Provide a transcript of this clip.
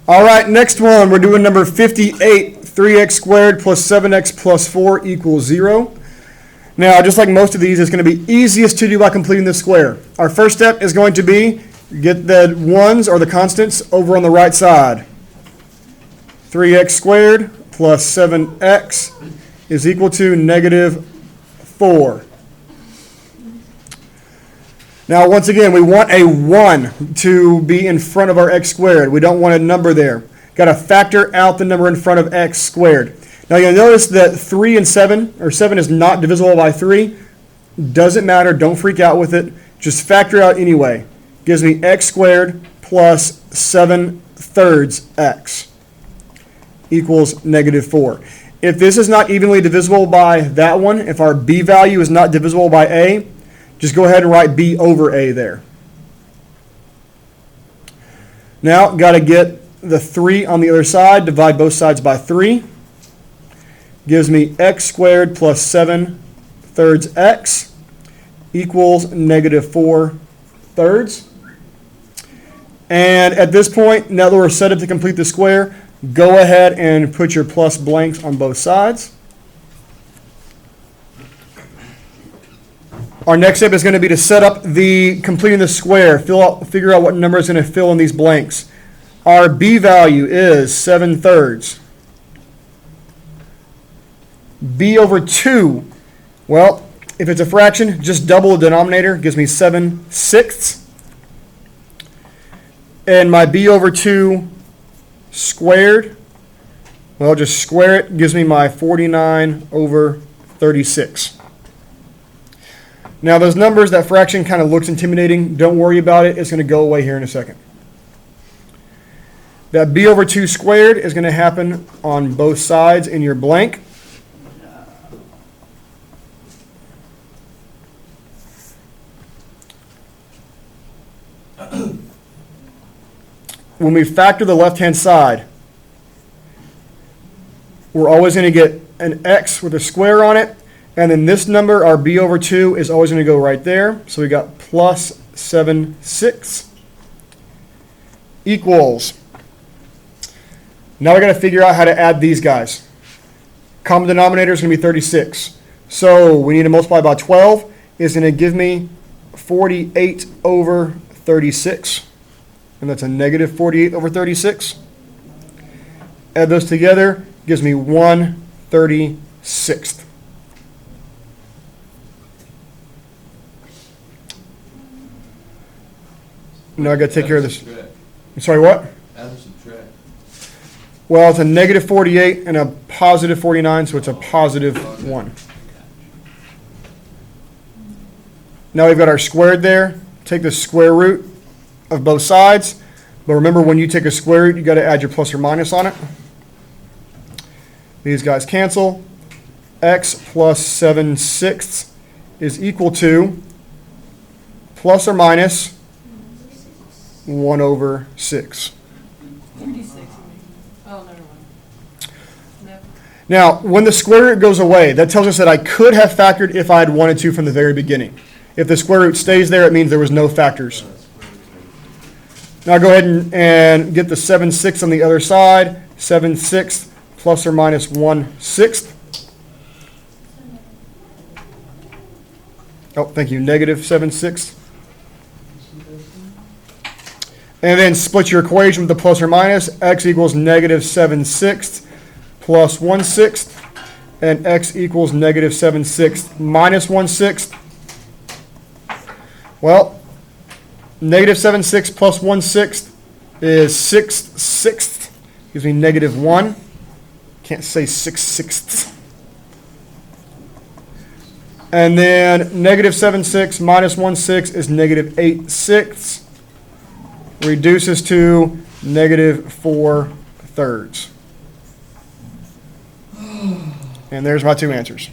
All right, next one. We're doing number 58. 3x squared plus 7x plus 4 equals 0. Now, just like most of these, it's going to be easiest to do by completing the square. Our first step is going to be get the ones or the constants over on the right side. 3x squared plus 7x is equal to negative 4. Now, once again, we want a 1 to be in front of our x squared. We don't want a number there. Got to factor out the number in front of x squared. Now, you'll notice that 3 and 7, or 7 is not divisible by 3. Doesn't matter. Don't freak out with it. Just factor out anyway. Gives me x squared plus 7/3 x equals negative 4. If this is not evenly divisible by that one, if our b value is not divisible by a, just go ahead and write b over a there. Now, got to get the 3 on the other side. Divide both sides by 3. Gives me x squared plus 7/3 x equals negative 4/3. And at this point, now that we're set up to complete the square, go ahead and put your plus blanks on both sides. Our next step is going to be to set up the completing the square. Figure out what number is going to fill in these blanks. Our b value is 7/3. b over 2. Well, if it's a fraction, just double the denominator. Gives me 7/6. And my b over 2 squared, well, just square it. Gives me my 49/36. Now, those numbers, that fraction kind of looks intimidating. Don't worry about it. It's going to go away here in a second. That b over 2 squared is going to happen on both sides in your blank. When we factor the left-hand side, we're always going to get an x with a square on it. And then this number, our b over 2, is always going to go right there. So we got plus 7/6 equals. Now we're going to figure out how to add these guys. Common denominator is going to be 36. So we need to multiply by 12. It's going to give me 48/36. And that's a negative 48/36. Add those together, gives me 1/36. Now I got to take care of this. I'm sorry, what? Add or subtract. Well, it's a negative 48 and a positive 49, so it's a positive 1. Now we've got our squared there. Take the square root of both sides. But remember, when you take a square root, you got to add your plus or minus on it. These guys cancel. X plus 7/6 is equal to plus or minus 1/6. 36. Oh, never mind. Now, when the square root goes away, that tells us that I could have factored if I had wanted to from the very beginning. If the square root stays there, it means there was no factors. Now go ahead and get the 7/6 on the other side. 7/6 plus or minus 1/6. Oh, thank you. Negative 7/6. And then split your equation with the plus or minus. X equals negative 7/6 plus 1/6. And x equals negative 7/6 minus 1/6. Well, negative 7/6 plus 1/6 is 6/6. Gives me negative 1. Can't say 6/6. And then negative 7/6 minus 1/6 is negative 8/6. Reduces to negative 4/3. And there's my two answers.